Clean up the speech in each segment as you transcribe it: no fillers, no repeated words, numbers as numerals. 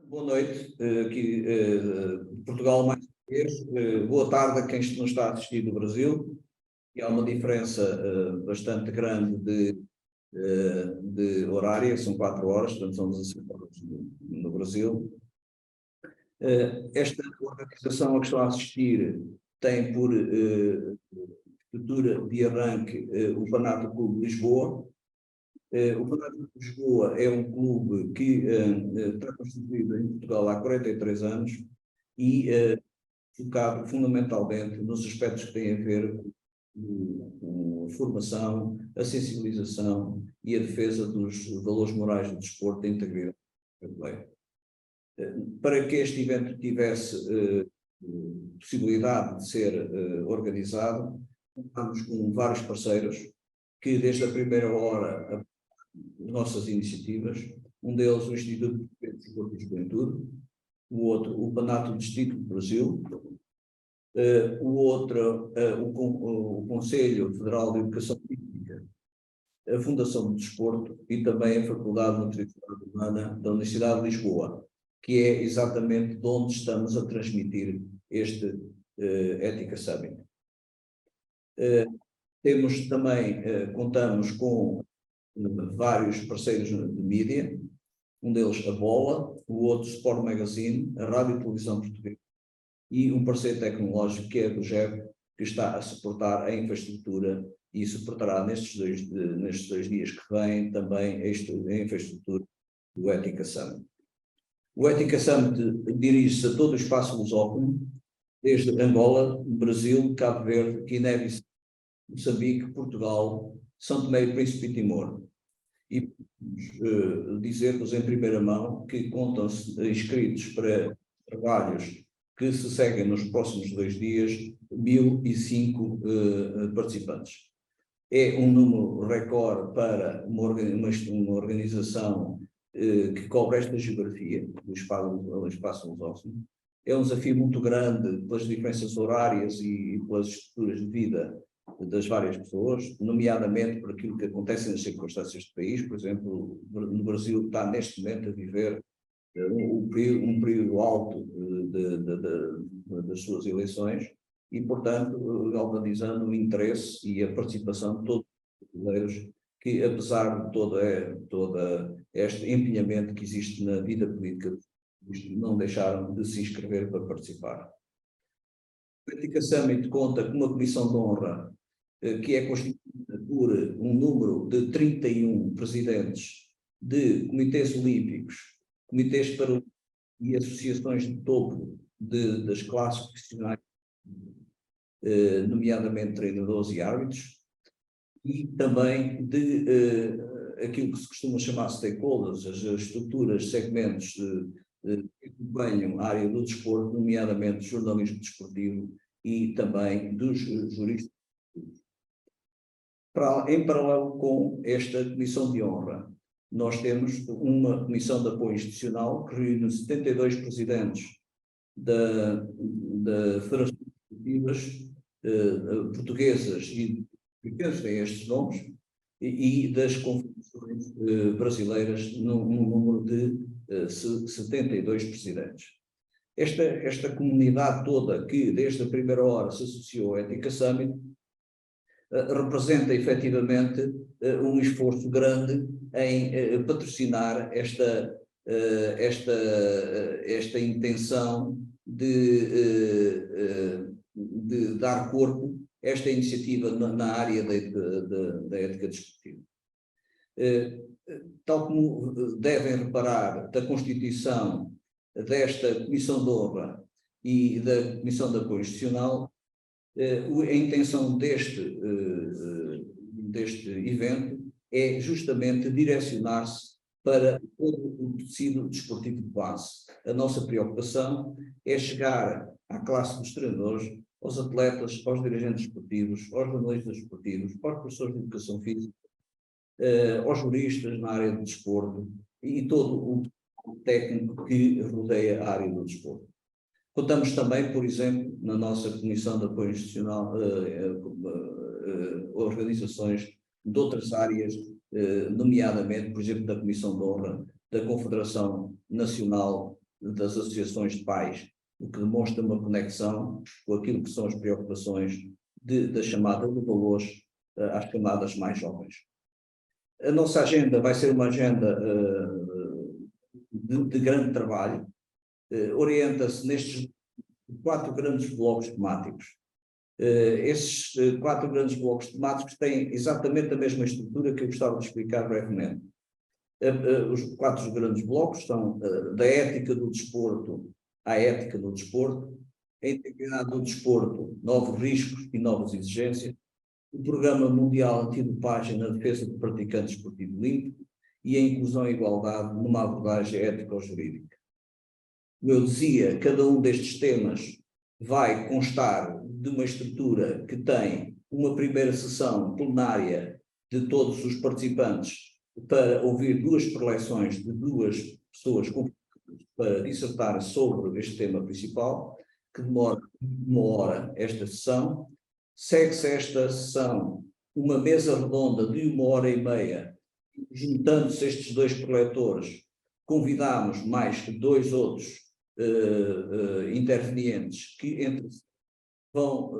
Boa noite, aqui Portugal mais uma vez. Boa tarde a quem nos está a assistir do Brasil. E há uma diferença bastante grande de horária, são 4 horas, portanto são 16 horas no Brasil. Esta organização a que estão a assistir tem por estrutura de arranque o Fanato Clube de Lisboa. O Fanato de Lisboa é um clube que está constituído em Portugal há 43 anos e focado fundamentalmente nos aspectos que têm a ver com a formação, a sensibilização e a defesa dos valores morais do desporto da integridade brasileira. Para que este evento tivesse possibilidade de ser organizado, contamos com vários parceiros que desde a primeira hora nossas iniciativas, um deles o Instituto de Desporto e Juventude, o outro o Panato Distrito do Brasil, o outro o Conselho Federal de Educação Física, a Fundação do Desporto e também a Faculdade de Nutrição Humana da Universidade de Lisboa, que é exatamente de onde estamos a transmitir este Ética Summit. Temos também, contamos com vários parceiros de mídia, um deles a Bola, o outro Sport Magazine, a Rádio e Televisão Portuguesa e um parceiro tecnológico que é do GEP, que está a suportar a infraestrutura e suportará nestes dois dias que vêm também a infraestrutura do Ética Summit. O Ética Summit dirige-se a todo o espaço lusófono, desde Angola, Brasil, Cabo Verde, Guiné-Bissau, Moçambique, Portugal, São Tomé e Príncipe e Timor. E dizer-vos em primeira mão que contam-se inscritos para trabalhos que se seguem nos próximos 2 dias 1005 participantes. É um número recorde para uma organização que cobre esta geografia do espaço lusófono. É um desafio muito grande pelas diferenças horárias e pelas estruturas de vida das várias pessoas, nomeadamente por aquilo que acontece nas circunstâncias do país. Por exemplo, no Brasil está neste momento a viver um período alto das suas eleições e, portanto, organizando o interesse e a participação de todos os brasileiros que, apesar de todo este empenhamento que existe na vida política, não deixaram de se inscrever para participar. O Ética Summit conta com uma comissão de honra que é constituída por um número de 31 presidentes de comitês olímpicos, comitês paralímpicos e associações de topo das classes profissionais, nomeadamente treinadores e árbitros, e também de aquilo que se costuma chamar stakeholders, as estruturas, segmentos que acompanham a área do desporto, nomeadamente jornalismo desportivo e também dos juristas. Em paralelo com esta comissão de honra, nós temos uma comissão de apoio institucional que reúne 72 presidentes da federações esportivas portuguesas e que têm estes nomes e das confederações brasileiras num número de 72 presidentes. Esta comunidade toda que desde a primeira hora se associou à Ética Summit representa efetivamente um esforço grande em patrocinar esta intenção de dar corpo a esta iniciativa na área da ética desportiva. Tal como devem reparar da constituição desta Comissão de Honra e da Comissão de Apoio Institucional, a intenção deste evento é justamente direcionar-se para todo o tecido desportivo de base. A nossa preocupação é chegar à classe dos treinadores, aos atletas, aos dirigentes esportivos, aos jornalistas esportivos, aos professores de educação física, aos juristas na área do desporto e todo o técnico que rodeia a área do desporto. Contamos também, por exemplo, na nossa Comissão de Apoio Institucional, organizações de outras áreas, nomeadamente, por exemplo, da Comissão de Honra da Confederação Nacional das associações de pais, o que demonstra uma conexão com aquilo que são as preocupações da chamada de valores às camadas mais jovens. A nossa agenda vai ser uma agenda de grande trabalho, orienta-se nestes 4 grandes blocos temáticos. Esses 4 grandes blocos temáticos têm exatamente a mesma estrutura que eu gostava de explicar brevemente. Os 4 grandes blocos são da ética do desporto à ética do desporto, a integridade do desporto, novos riscos e novas exigências, o Programa Mundial Antidopagem na defesa do praticante esportivo limpo e a inclusão e igualdade numa abordagem ético-jurídica. Como eu dizia, cada um destes temas vai constar de uma estrutura que tem uma primeira sessão plenária de todos os participantes para ouvir 2 preleções de 2 pessoas para dissertar sobre este tema principal, que demora 1 hora esta sessão. Segue-se esta sessão uma mesa redonda de 1h30, juntando-se estes 2 preletores, convidámos mais 2 outros intervenientes que entre si vão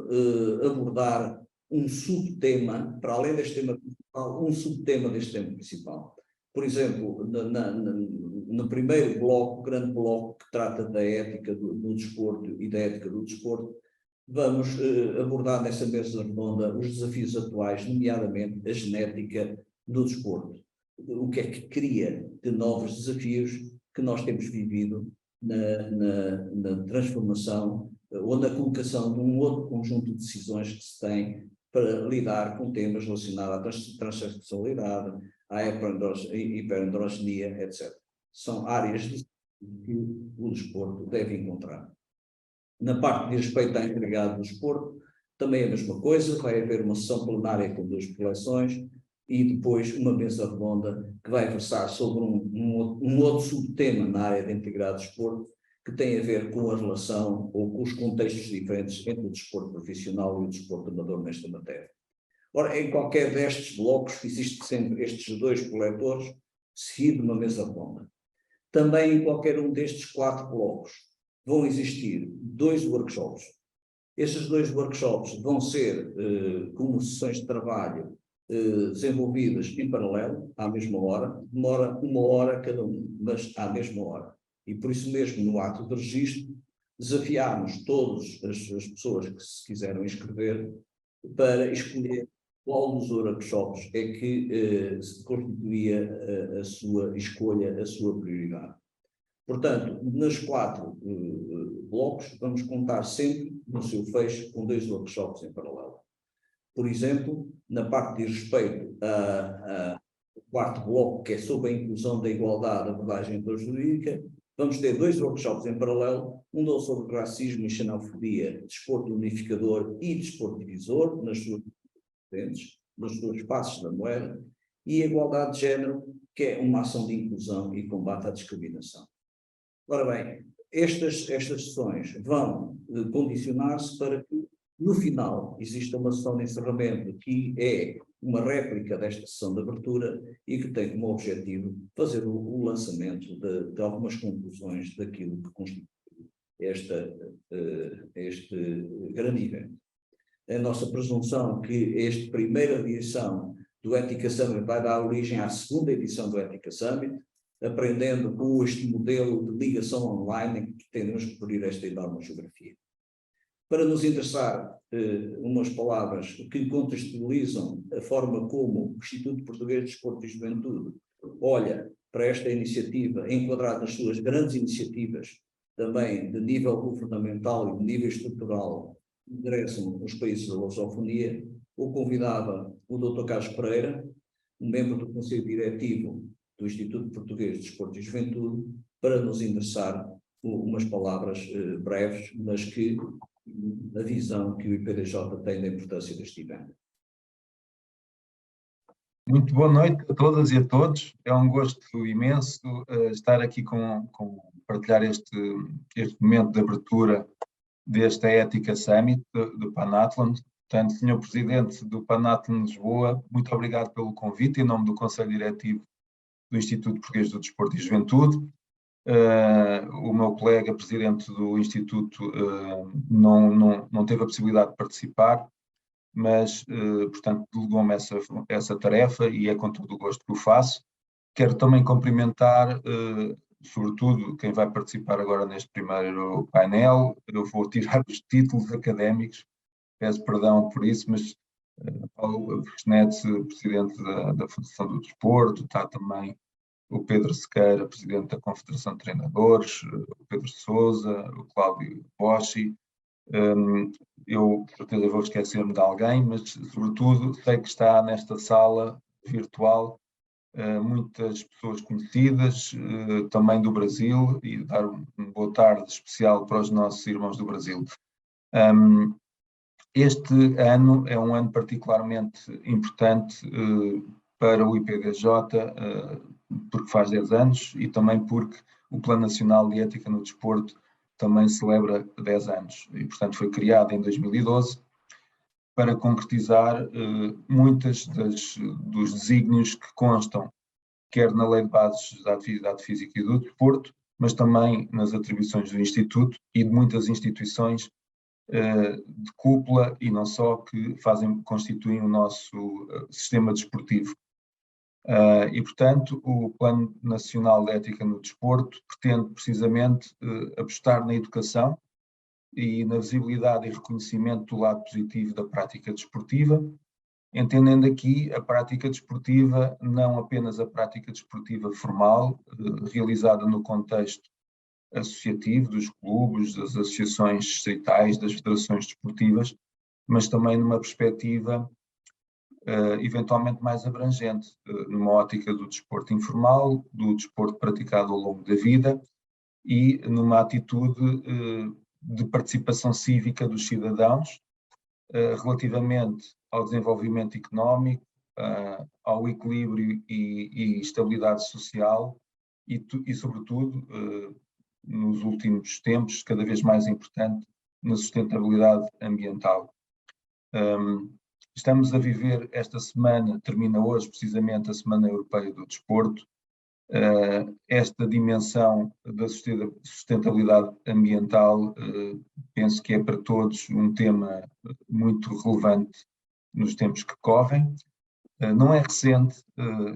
abordar um subtema, para além deste tema principal, um subtema deste tema principal. Por exemplo, no primeiro bloco, grande bloco que trata da ética do desporto e da ética do desporto, vamos abordar nessa mesa redonda os desafios atuais, nomeadamente a genética do desporto. O que é que cria de novos desafios que nós temos vivido na transformação ou na colocação de um outro conjunto de decisões que se tem para lidar com temas relacionados à transexualidade, à hiperandrogenia, etc. São áreas que o desporto deve encontrar. Na parte de respeito à integridade do desporto, também a mesma coisa, vai haver uma sessão plenária com 2 preleções e depois uma mesa redonda que vai versar sobre um outro subtema na área da integridade do desporto, que tem a ver com a relação ou com os contextos diferentes entre o desporto profissional e o desporto amador nesta matéria. Ora, em qualquer destes blocos existe sempre estes 2 preletores, seguido de uma mesa redonda. Também em qualquer um destes 4 blocos vão existir 2 workshops. Estes 2 workshops vão ser como sessões de trabalho desenvolvidas em paralelo, à mesma hora, demora 1 hora cada um, mas à mesma hora. E por isso mesmo, no ato de registro, desafiámos todas as pessoas que se quiseram inscrever para escolher qual dos workshops é que constituía a sua escolha, a sua prioridade. Portanto, nos 4 blocos, vamos contar sempre no seu fecho com 2 workshops em paralelo. Por exemplo, na parte de respeito ao 4º bloco, que é sobre a inclusão da igualdade, abordagem jurídica, vamos ter 2 workshops em paralelo, um sobre racismo e xenofobia, desporto unificador e desporto divisor, nas suas diferentes, nos 2 faces da moeda, e a igualdade de género, que é uma ação de inclusão e combate à discriminação. Ora bem, estas sessões vão condicionar-se para que, no final, exista uma sessão de encerramento que é uma réplica desta sessão de abertura e que tem como objetivo fazer o lançamento de algumas conclusões daquilo que constitui este grande evento. A nossa presunção que esta primeira edição do Ética Summit vai dar origem à 2ª edição do Ética Summit, aprendendo com este modelo de ligação online em que pretendemos cobrir esta enorme geografia. Para nos interessar umas palavras que contextualizam a forma como o Instituto Português de Desporto e Juventude olha para esta iniciativa, enquadrada nas suas grandes iniciativas, também de nível governamental e de nível estrutural, que interessam os países da lusofonia, eu convidava o Dr. Carlos Pereira, um membro do Conselho Diretivo do Instituto Português de Desporto e Juventude, para nos endereçar umas palavras breves, mas que a visão que o IPDJ tem da importância deste evento. Muito boa noite a todas e a todos. É um gosto imenso estar aqui partilhar este momento de abertura desta Ética Summit do Panathlon. Portanto, Sr. Presidente do Panathlon Lisboa, muito obrigado pelo convite em nome do Conselho Diretivo do Instituto Português do Desporto e Juventude. O meu colega, presidente do Instituto, não teve a possibilidade de participar, mas, portanto, delegou-me essa tarefa e é com todo o gosto que o faço. Quero também cumprimentar, sobretudo, quem vai participar agora neste primeiro painel. Eu vou tirar os títulos académicos, peço perdão por isso, mas Paulo Fresnete, presidente da Federação do Desporto, está também o Pedro Sequeira, presidente da Confederação de Treinadores, o Pedro Sousa, o Cláudio Boschi. Eu, com certeza, vou esquecer-me de alguém, mas, sobretudo, sei que está nesta sala virtual muitas pessoas conhecidas, também do Brasil, e dar uma boa tarde especial para os nossos irmãos do Brasil. Este ano é um ano particularmente importante para o IPDJ, porque faz 10 anos, e também porque o Plano Nacional de Ética no Desporto também celebra 10 anos, e portanto foi criado em 2012 para concretizar muitas dos desígnios que constam, quer na Lei de Bases da Atividade Física e do Desporto, mas também nas atribuições do Instituto e de muitas instituições de cúpula e não só, que constituem o nosso sistema desportivo. E, portanto, o Plano Nacional de Ética no Desporto pretende precisamente apostar na educação e na visibilidade e reconhecimento do lado positivo da prática desportiva, entendendo aqui a prática desportiva não apenas a prática desportiva formal, realizada no contexto associativo dos clubes, das associações distritais, das federações desportivas, mas também numa perspectiva eventualmente mais abrangente, numa ótica do desporto informal, do desporto praticado ao longo da vida e numa atitude de participação cívica dos cidadãos relativamente ao desenvolvimento económico, ao equilíbrio e estabilidade social e sobretudo, nos últimos tempos, cada vez mais importante, na sustentabilidade ambiental. Estamos a viver esta semana, termina hoje precisamente a Semana Europeia do Desporto. Esta dimensão da sustentabilidade ambiental penso que é para todos um tema muito relevante nos tempos que correm. Não é recente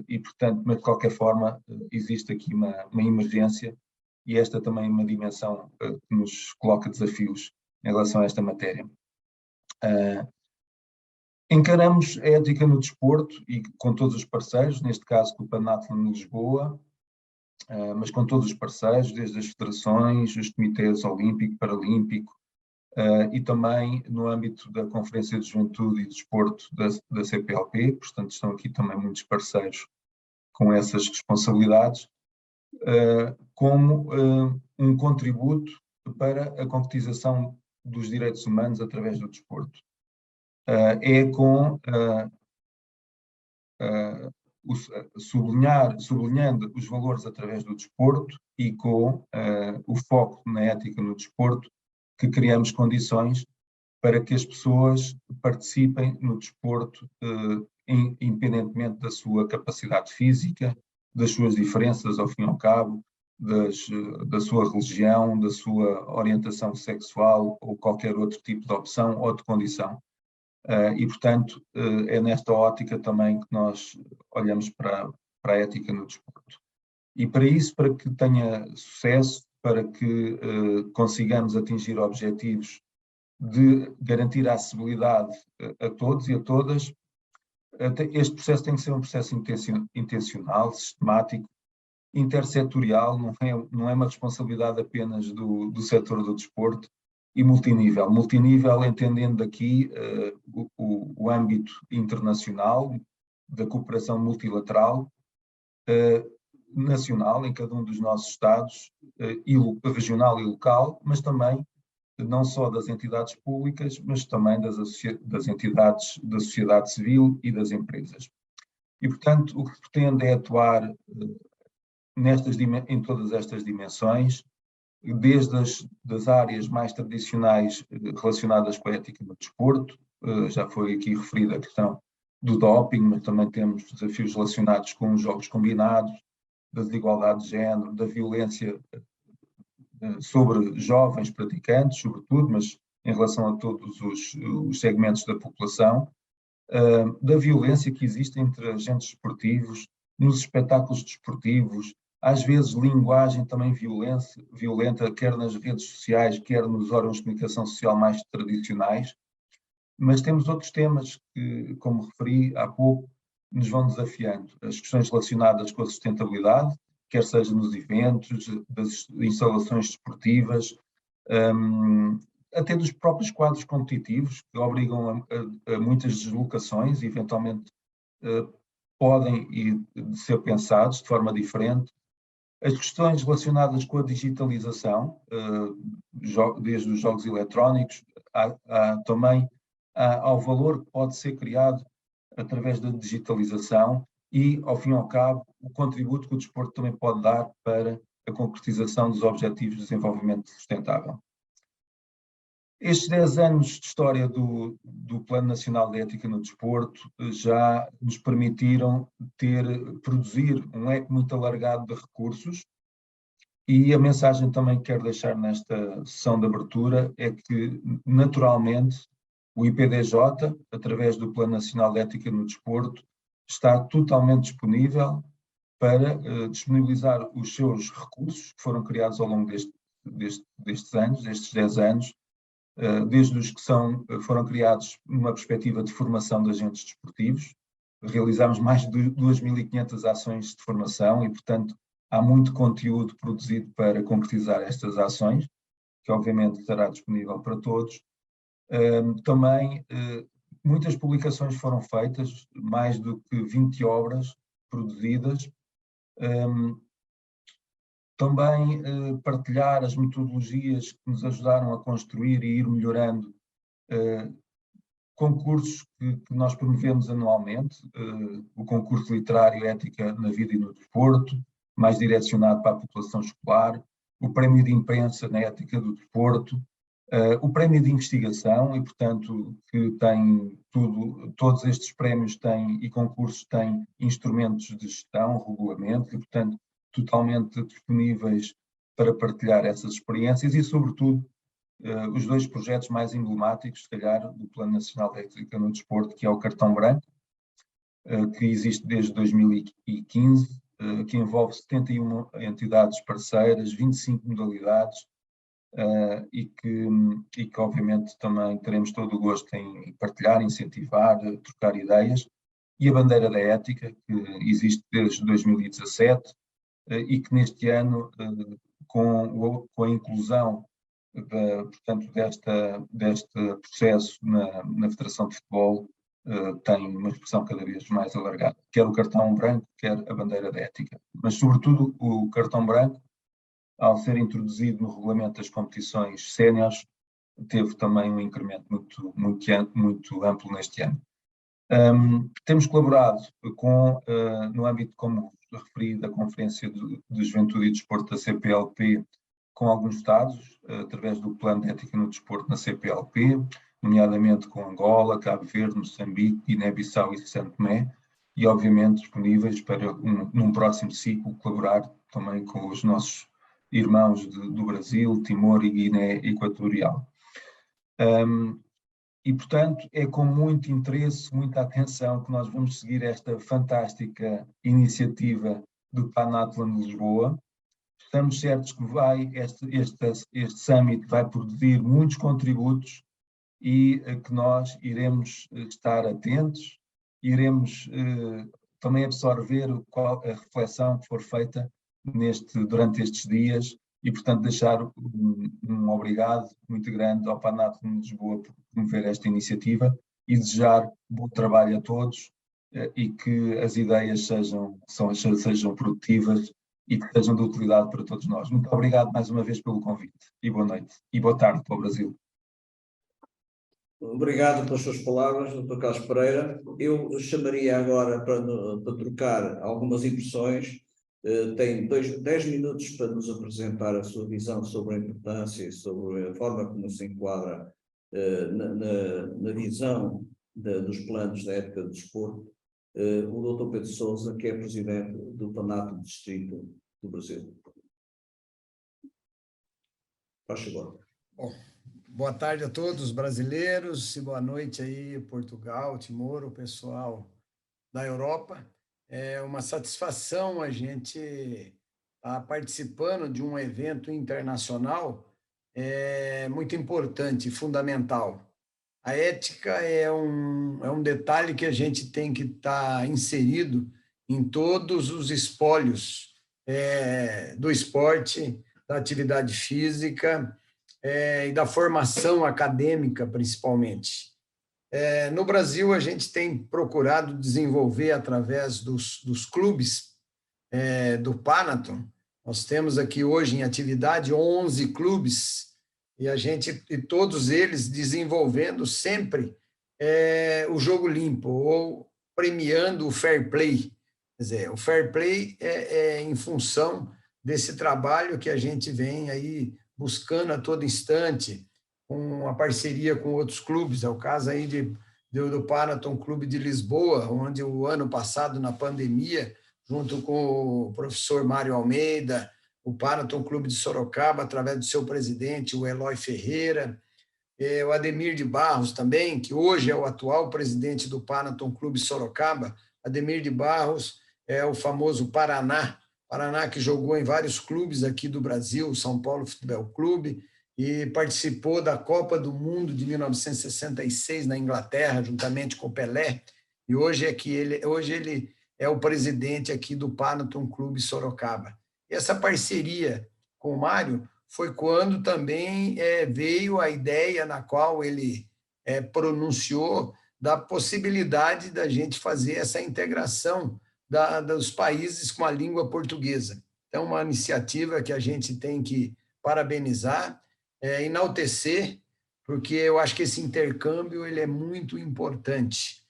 e, portanto, mas de qualquer forma existe aqui uma emergência e esta também é uma dimensão que nos coloca desafios em relação a esta matéria. Encaramos a ética no desporto e com todos os parceiros, neste caso com o Panathlon de Lisboa, mas com todos os parceiros, desde as federações, os comitês olímpico, paralímpico, e também no âmbito da Conferência de Juventude e Desporto da CPLP, portanto estão aqui também muitos parceiros com essas responsabilidades, como um contributo para a concretização dos direitos humanos através do desporto. Sublinhando os valores através do desporto e com o foco na ética no desporto, que criamos condições para que as pessoas participem no desporto independentemente da sua capacidade física, das suas diferenças ao fim e ao cabo, da sua religião, da sua orientação sexual ou qualquer outro tipo de opção ou de condição. E, portanto, é nesta ótica também que nós olhamos para a ética no desporto. E para isso, para que tenha sucesso, para que consigamos atingir objetivos de garantir a acessibilidade a todos e a todas, este processo tem que ser um processo intencional, sistemático, intersetorial, não é uma responsabilidade apenas do setor do desporto, e multinível. Multinível entendendo aqui o âmbito internacional, da cooperação multilateral, nacional, em cada um dos nossos estados, regional e local, mas também não só das entidades públicas, mas também das entidades da sociedade civil e das empresas. E, portanto, o que pretende é atuar em todas estas dimensões, desde as áreas mais tradicionais relacionadas com a ética no desporto, já foi aqui referida a questão do doping, mas também temos desafios relacionados com os jogos combinados, da desigualdade de género, da violência sobre jovens praticantes, sobretudo, mas em relação a todos os segmentos da população, da violência que existe entre agentes desportivos, nos espetáculos desportivos, às vezes linguagem também violenta, quer nas redes sociais, quer nos órgãos de comunicação social mais tradicionais. Mas temos outros temas que, como referi há pouco, nos vão desafiando. As questões relacionadas com a sustentabilidade, quer seja nos eventos, das instalações desportivas, até dos próprios quadros competitivos, que obrigam a muitas deslocações, e eventualmente podem ser pensados de forma diferente. As questões relacionadas com a digitalização, desde os jogos eletrónicos, também ao valor que pode ser criado através da digitalização e, ao fim e ao cabo, o contributo que o desporto também pode dar para a concretização dos Objetivos de Desenvolvimento Sustentável. Estes 10 anos de história do Plano Nacional de Ética no Desporto já nos permitiram produzir um leque muito alargado de recursos, e a mensagem também que quero deixar nesta sessão de abertura é que, naturalmente, o IPDJ, através do Plano Nacional de Ética no Desporto, está totalmente disponível para disponibilizar os seus recursos que foram criados ao longo destes anos, destes 10 anos, desde os que foram criados numa perspectiva de formação de agentes desportivos. Realizámos mais de 2.500 ações de formação e, portanto, há muito conteúdo produzido para concretizar estas ações, que obviamente estará disponível para todos. Também muitas publicações foram feitas, mais do que 20 obras produzidas. Também partilhar as metodologias que nos ajudaram a construir e ir melhorando concursos que nós promovemos anualmente, o concurso literário Ética na Vida e no Desporto, mais direcionado para a população escolar, o prémio de imprensa na Ética do Desporto, o prémio de investigação, e portanto que tem todos estes prémios e concursos têm instrumentos de gestão, regulamento, e portanto totalmente disponíveis para partilhar essas experiências e, sobretudo, os 2 projetos mais emblemáticos, se calhar, do Plano Nacional de Ética no Desporto, que é o Cartão Branco, que existe desde 2015, que envolve 71 entidades parceiras, 25 modalidades, e que obviamente também teremos todo o gosto em partilhar, incentivar, trocar ideias. E a Bandeira da Ética, que existe desde 2017, e que neste ano, com a inclusão portanto, deste processo na Federação de Futebol, tem uma expressão cada vez mais alargada, quer o cartão branco, quer a bandeira da ética. Mas, sobretudo, o cartão branco, ao ser introduzido no regulamento das competições séniores, teve também um incremento muito amplo neste ano. Temos colaborado no âmbito, como referi, da Conferência de Juventude e Desporto da CPLP, com alguns Estados, através do Plano de Ética no Desporto na CPLP, nomeadamente com Angola, Cabo Verde, Moçambique, Guiné-Bissau e São Tomé, e obviamente disponíveis para, num próximo ciclo, colaborar também com os nossos irmãos do Brasil, Timor e Guiné Equatorial. E, portanto, é com muito interesse, muita atenção que nós vamos seguir esta fantástica iniciativa do PAN-Athlon de Lisboa. Estamos certos que este summit vai produzir muitos contributos e que nós iremos estar atentos, iremos também absorver a reflexão que for feita durante estes dias e, portanto, deixar um obrigado muito grande ao PAN-Athlon de Lisboa por promover esta iniciativa e desejar bom trabalho a todos e que as ideias sejam produtivas e que sejam de utilidade para todos nós. Muito obrigado mais uma vez pelo convite e boa noite e boa tarde para o Brasil. Obrigado pelas suas palavras, Dr. Carlos Pereira. Eu chamaria agora para trocar algumas impressões. Tem 10 minutos para nos apresentar a sua visão sobre a importância e sobre a forma como se enquadra na visão dos planos da ética do desporto. o Dr. Pedro Sousa, que é presidente do PANAT do Distrito do Brasil. Faz favor. Bom, boa tarde a todos os brasileiros e boa noite aí, Portugal, Timor, o pessoal da Europa. É uma satisfação a gente estar participando de um evento internacional muito importante e fundamental. A ética é um detalhe que a gente tem que estar inserido em todos os espólios do esporte, da atividade física e da formação acadêmica, principalmente. No Brasil, a gente tem procurado desenvolver, através dos clubes do Panathon. Nós temos aqui hoje em atividade 11 clubes, e todos eles desenvolvendo sempre o jogo limpo, ou premiando o fair play. Quer dizer, o fair play é em função desse trabalho que a gente vem aí buscando a todo instante, com a parceria com outros clubes. É o caso aí do Panathon Clube de Lisboa, onde o ano passado, na pandemia, junto com o professor Mário Almeida, o Panathon Clube de Sorocaba, através do seu presidente, o Eloy Ferreira, o Ademir de Barros também, que hoje é o atual presidente do Panathon Clube Sorocaba. Ademir de Barros é o famoso Paraná que jogou em vários clubes aqui do Brasil, São Paulo Futebol Clube, e participou da Copa do Mundo de 1966 na Inglaterra, juntamente com o Pelé, e hoje ele é o presidente aqui do Panathon Clube Sorocaba. E essa parceria com o Mário foi quando também veio a ideia na qual ele pronunciou da possibilidade da gente fazer essa integração dos países com a língua portuguesa. Então, uma iniciativa que a gente tem que parabenizar, enaltecer, porque eu acho que esse intercâmbio ele é muito importante.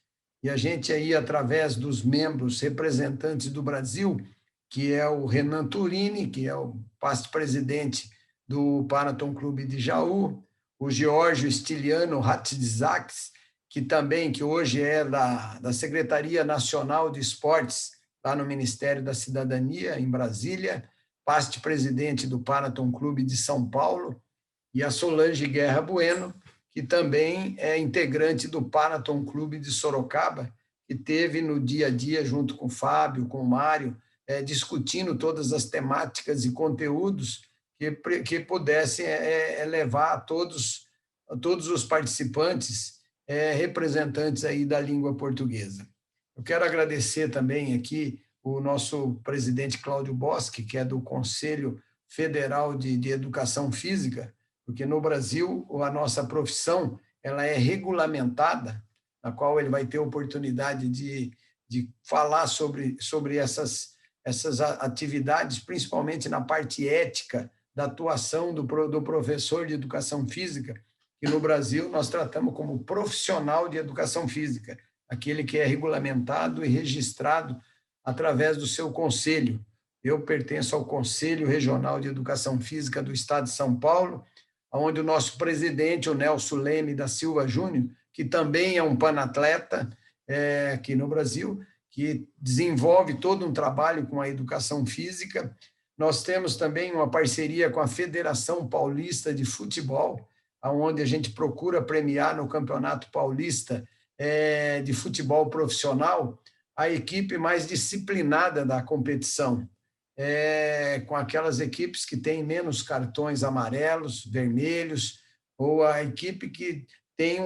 E a gente aí, através dos membros representantes do Brasil, que é o Renan Turini, que é o presidente do Panathon Clube de Jaú, o Giorgio Stiliano Hatzidzakis, que hoje é da Secretaria Nacional de Esportes, lá no Ministério da Cidadania, em Brasília, presidente do Panathon Clube de São Paulo, e a Solange Guerra Bueno, que também é integrante do Panathon Clube de Sorocaba, que teve no dia a dia, junto com o Fábio, com o Mário, discutindo todas as temáticas e conteúdos que pudessem levar a todos os participantes representantes aí da língua portuguesa. Eu quero agradecer também aqui o nosso presidente Cláudio Boschi, que é do Conselho Federal de Educação Física, porque no Brasil a nossa profissão ela é regulamentada, na qual ele vai ter oportunidade de falar sobre essas atividades, principalmente na parte ética da atuação do professor de educação física, que no Brasil nós tratamos como profissional de educação física, aquele que é regulamentado e registrado através do seu conselho. Eu pertenço ao Conselho Regional de Educação Física do Estado de São Paulo, onde o nosso presidente, o Nelson Leme da Silva Júnior, que também é um panatleta aqui no Brasil, que desenvolve todo um trabalho com a educação física. Nós temos também uma parceria com a Federação Paulista de Futebol, onde a gente procura premiar no Campeonato Paulista de Futebol Profissional a equipe mais disciplinada da competição, com aquelas equipes que têm menos cartões amarelos, vermelhos, ou a equipe que tem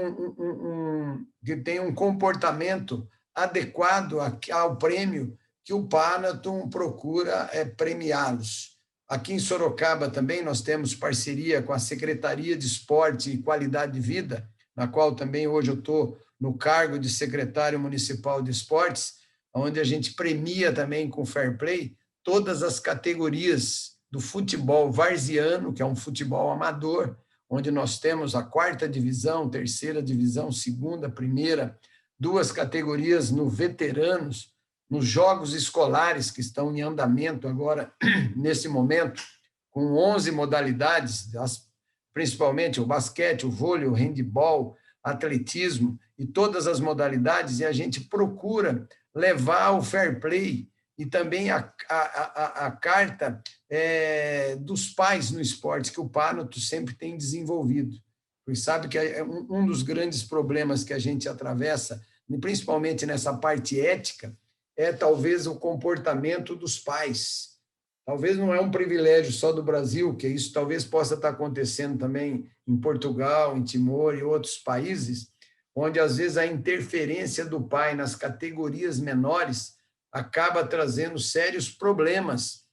um comportamento adequado ao prêmio que o Panathon procura premiá-los. Aqui em Sorocaba também nós temos parceria com a Secretaria de Esporte e Qualidade de Vida, na qual também hoje eu estou no cargo de secretário municipal de esportes, onde a gente premia também com fair play todas as categorias do futebol varziano, que é um futebol amador, onde nós temos a 4ª divisão, 3ª divisão, 2ª, 1ª, 2 categorias no veteranos, nos jogos escolares que estão em andamento agora, nesse momento, com 11 modalidades, principalmente o basquete, o vôlei, o handebol, atletismo e todas as modalidades, e a gente procura levar o fair play e também a carta dos pais no esporte, que o Panato sempre tem desenvolvido. Porque sabe que um dos grandes problemas que a gente atravessa, principalmente nessa parte ética, é talvez o comportamento dos pais. Talvez não é um privilégio só do Brasil, que isso talvez possa estar acontecendo também em Portugal, em Timor e outros países, onde às vezes a interferência do pai nas categorias menores acaba trazendo sérios problemas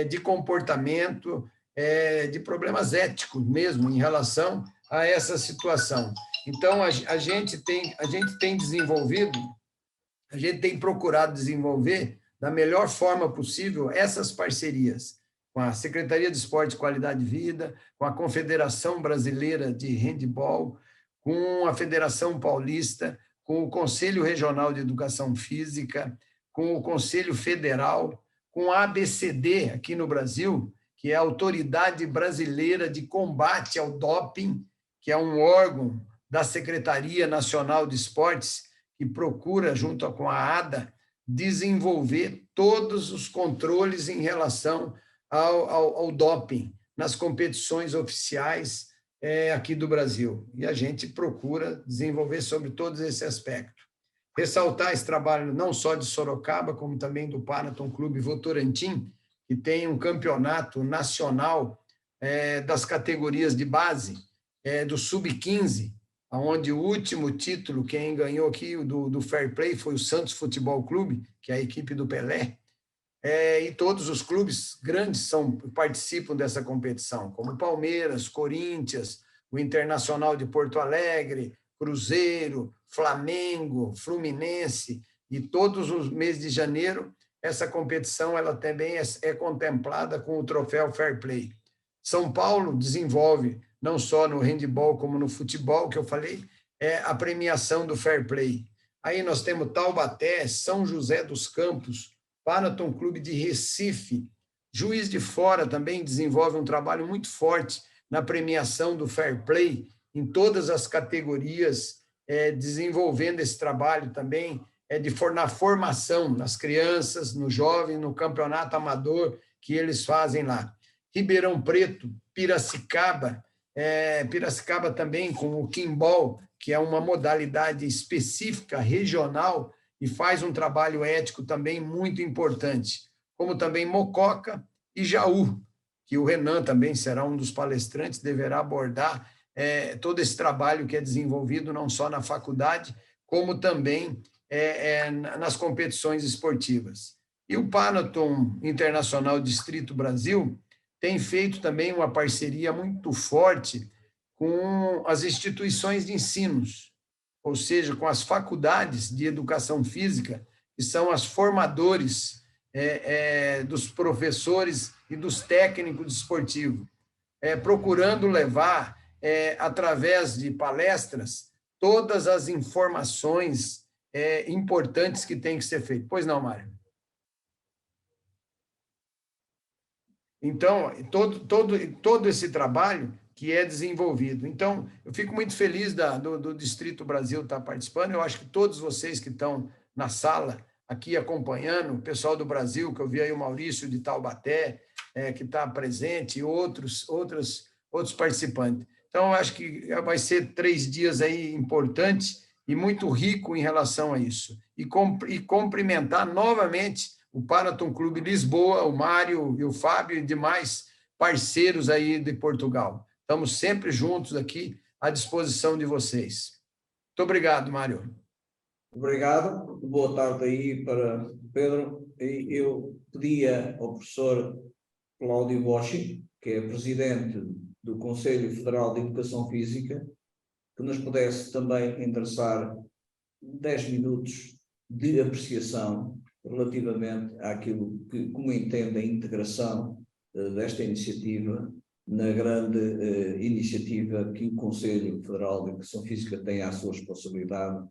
de comportamento, de problemas éticos mesmo em relação a essa situação. Então, a gente tem desenvolvido, a gente tem procurado desenvolver da melhor forma possível essas parcerias com a Secretaria de Esporte e Qualidade de Vida, com a Confederação Brasileira de Handebol, com a Federação Paulista, com o Conselho Regional de Educação Física, com o Conselho Federal, com a ABCD aqui no Brasil, que é a Autoridade Brasileira de Combate ao Doping, que é um órgão da Secretaria Nacional de Esportes, que procura, junto com a ADA, desenvolver todos os controles em relação ao doping nas competições oficiais aqui do Brasil. E a gente procura desenvolver sobre todos esse aspecto. Ressaltar esse trabalho não só de Sorocaba, como também do Panathon Clube Votorantim, que tem um campeonato nacional das categorias de base, do Sub-15, onde o último título, quem ganhou aqui do Fair Play foi o Santos Futebol Clube, que é a equipe do Pelé, e todos os clubes grandes participam dessa competição, como Palmeiras, Corinthians, o Internacional de Porto Alegre, Cruzeiro, Flamengo, Fluminense, e todos os meses de janeiro, essa competição ela também é contemplada com o troféu Fair Play. São Paulo desenvolve, não só no handebol como no futebol, que eu falei, a premiação do Fair Play. Aí nós temos Taubaté, São José dos Campos, Panathon Clube de Recife, Juiz de Fora também desenvolve um trabalho muito forte na premiação do Fair Play, em todas as categorias, desenvolvendo esse trabalho também na formação, nas crianças, no jovem, no campeonato amador que eles fazem lá. Ribeirão Preto, Piracicaba, Piracicaba também com o Kimball, que é uma modalidade específica, regional, e faz um trabalho ético também muito importante, como também Mococa e Jaú, que o Renan também será um dos palestrantes, deverá abordar todo esse trabalho que é desenvolvido não só na faculdade, como também nas competições esportivas. E o Panathon Internacional Distrito Brasil tem feito também uma parceria muito forte com as instituições de ensinos, ou seja, com as faculdades de educação física, que são as formadores dos professores e dos técnicos esportivos, procurando levar, através de palestras, todas as informações importantes que têm que ser feitas. Pois não, Mário? Então, todo esse trabalho que é desenvolvido. Então, eu fico muito feliz do Distrito Brasil estar participando. Eu acho que todos vocês que estão na sala aqui acompanhando, o pessoal do Brasil, que eu vi aí o Maurício de Taubaté, que está presente, e outros participantes. Então, eu acho que vai ser 3 dias aí importantes e muito rico em relação a isso. E cumprimentar novamente o Panathon Clube Lisboa, o Mário e o Fábio e demais parceiros aí de Portugal. Estamos sempre juntos aqui à disposição de vocês. Muito obrigado, Mário. Obrigado. Boa tarde aí para Pedro. Eu pedia ao professor Cláudio Boschi, que é presidente do Conselho Federal de Educação Física, que nos pudesse também endereçar 10 minutos de apreciação relativamente àquilo que, como entende, a integração desta iniciativa na grande iniciativa que o Conselho Federal de Educação Física tem à sua responsabilidade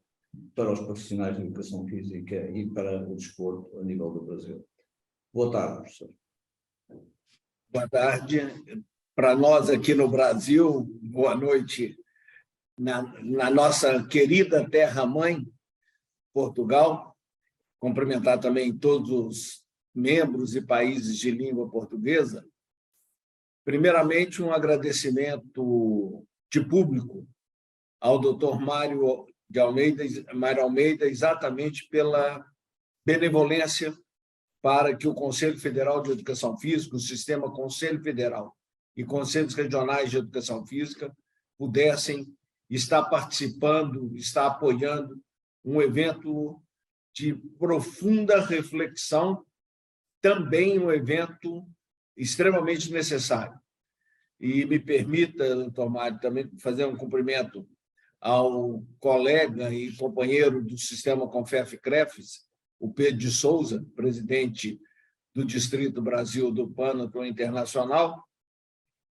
para os profissionais de educação física e para o desporto a nível do Brasil. Boa tarde, professor. Boa tarde. Para nós aqui no Brasil, boa noite na nossa querida terra-mãe, Portugal. cumprimentar também todos os membros e países de língua portuguesa. Primeiramente, um agradecimento de público ao Dr. Mário Almeida, exatamente pela benevolência para que o Conselho Federal de Educação Física, o sistema Conselho Federal e Conselhos Regionais de Educação Física pudessem estar participando, estar apoiando um evento de profunda reflexão, também um evento extremamente necessário. E me permita, doutor Mário, também fazer um cumprimento ao colega e companheiro do sistema Confef-Crefes, o Pedro de Souza, presidente do Distrito Brasil do Pânico Internacional,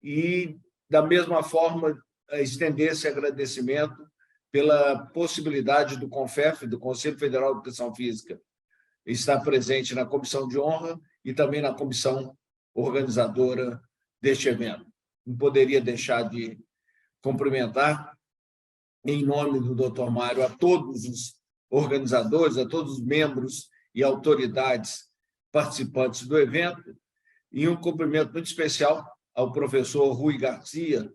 e, da mesma forma, estender esse agradecimento pela possibilidade do CONFEF, do Conselho Federal de Educação Física, estar presente na comissão de honra e também na comissão organizadora deste evento. Não poderia deixar de cumprimentar, em nome do Dr. Mário, a todos os organizadores, a todos os membros e autoridades participantes do evento, e um cumprimento muito especial ao professor Rui Garcia,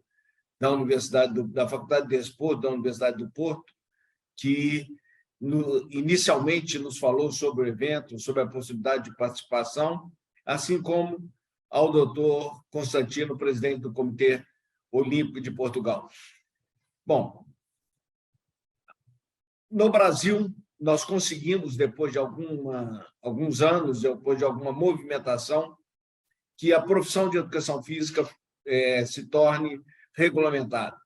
da Faculdade de Desporto da Universidade do Porto, que inicialmente nos falou sobre o evento, sobre a possibilidade de participação, assim como ao doutor Constantino, presidente do Comitê Olímpico de Portugal. Bom, no Brasil, nós conseguimos, depois de alguns anos, depois de alguma movimentação, que a profissão de educação física se torne regulamentada.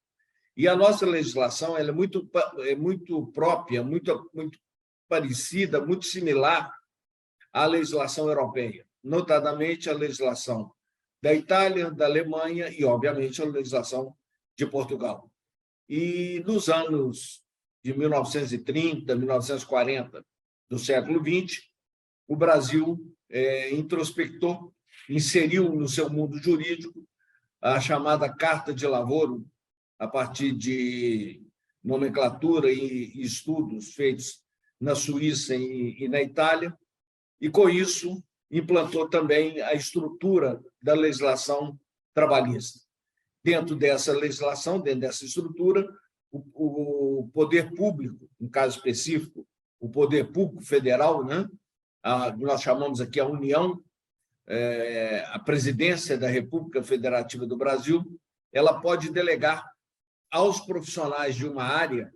E a nossa legislação ela é muito própria, muito parecida, muito similar à legislação europeia, notadamente a legislação da Itália, da Alemanha e, obviamente, a legislação de Portugal. E nos anos de 1930, 1940 do século XX, o Brasil introspectou, inseriu no seu mundo jurídico a chamada Carta de Lavoro, a partir de nomenclatura e estudos feitos na Suíça e na Itália, e, com isso, implantou também a estrutura da legislação trabalhista. Dentro dessa legislação, dentro dessa estrutura, o poder público, no caso específico, o poder público federal, né? Nós chamamos aqui a União, a Presidência da República Federativa do Brasil, ela pode delegar aos profissionais de uma área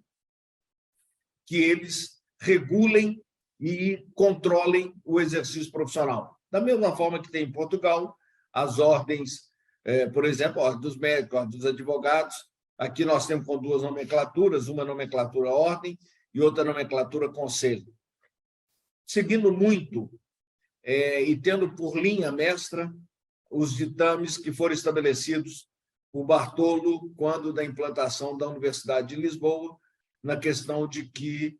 que eles regulem e controlem o exercício profissional. Da mesma forma que tem em Portugal as ordens, por exemplo, a ordem dos médicos, a ordem dos advogados. Aqui nós temos com duas nomenclaturas, uma nomenclatura ordem e outra nomenclatura conselho. Seguindo muito e tendo por linha mestra os ditames que foram estabelecidos por Bartolo quando da implantação da Universidade de Lisboa, na questão de que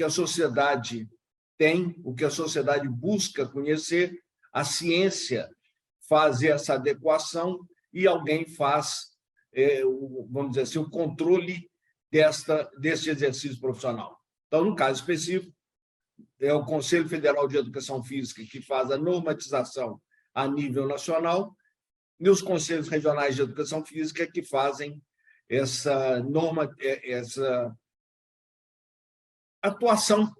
a sociedade tem, o que a sociedade busca conhecer, a ciência faz essa adequação e alguém faz, vamos dizer assim, o controle deste exercício profissional. Então, no caso específico, é o Conselho Federal de Educação Física que faz a normatização a nível nacional e os Conselhos Regionais de Educação Física que fazem essa atuação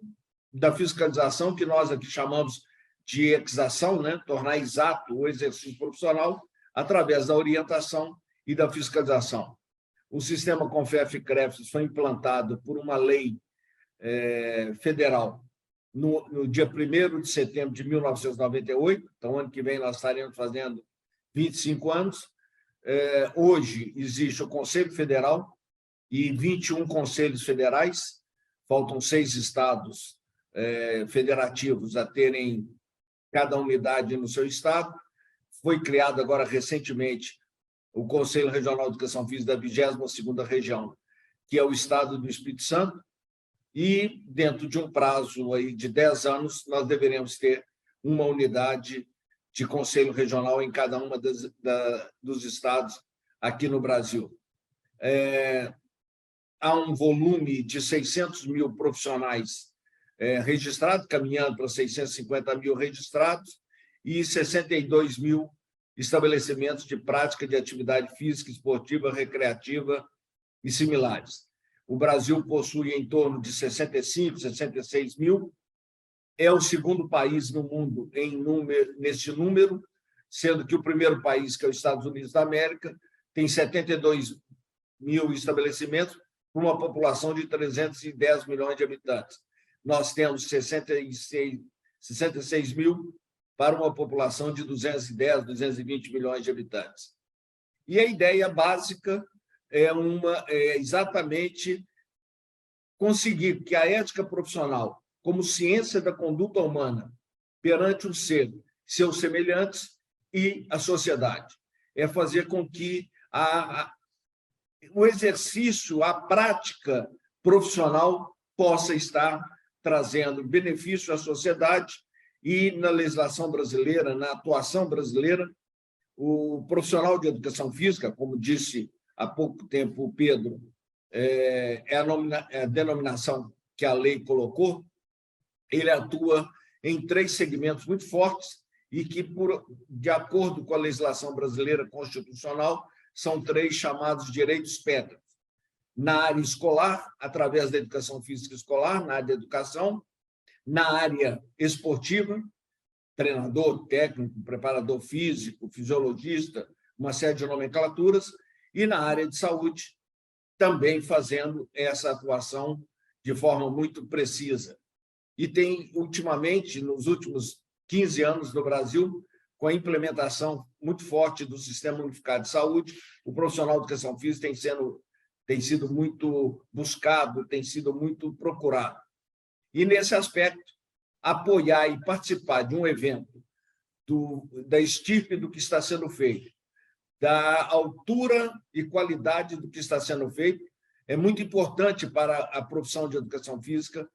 da fiscalização, que nós aqui chamamos de exação, né? Tornar exato o exercício profissional através da orientação e da fiscalização. O sistema CONFEF-CREFES foi implantado por uma lei federal no dia 1º de setembro de 1998, então, ano que vem, nós estaremos fazendo 25 anos. Hoje, existe o Conselho Federal e 21 conselhos federais, faltam 6 estados federativos a terem cada unidade no seu estado. Foi criado agora, recentemente, o Conselho Regional de Educação Física da 22ª Região, que é o estado do Espírito Santo, e, dentro de um prazo aí de 10 anos, nós deveremos ter uma unidade de conselho regional em cada uma dos estados aqui no Brasil. Há um volume de 600 mil profissionais registrados, caminhando para 650 mil registrados, e 62 mil estabelecimentos de prática de atividade física, esportiva, recreativa e similares. O Brasil possui em torno de 65, 66 mil, é o segundo país no mundo neste número, sendo que o primeiro país, que é os Estados Unidos da América, tem 72 mil estabelecimentos para uma população de 310 milhões de habitantes. Nós temos 66 mil para uma população de 210, 220 milhões de habitantes. E a ideia básica é exatamente conseguir que a ética profissional, como ciência da conduta humana, perante o ser, seus semelhantes e a sociedade, é fazer com que o exercício, a prática profissional possa estar trazendo benefício à sociedade. E na legislação brasileira, na atuação brasileira, o profissional de educação física, como disse há pouco tempo o Pedro, é a denominação que a lei colocou, ele atua em 3 segmentos muito fortes e que, de acordo com a legislação brasileira constitucional, são 3 chamados direitos pedra. Na área escolar, através da educação física escolar, na área da educação, na área esportiva, treinador, técnico, preparador físico, fisiologista, uma série de nomenclaturas, e na área de saúde, também fazendo essa atuação de forma muito precisa. E tem, ultimamente, nos últimos 15 anos no Brasil, com a implementação muito forte do Sistema Unificado de Saúde, o profissional de educação física tem sido muito buscado, tem sido muito procurado. E, nesse aspecto, apoiar e participar de um evento da estirpe do que está sendo feito, da altura e qualidade do que está sendo feito, é muito importante para a profissão de educação física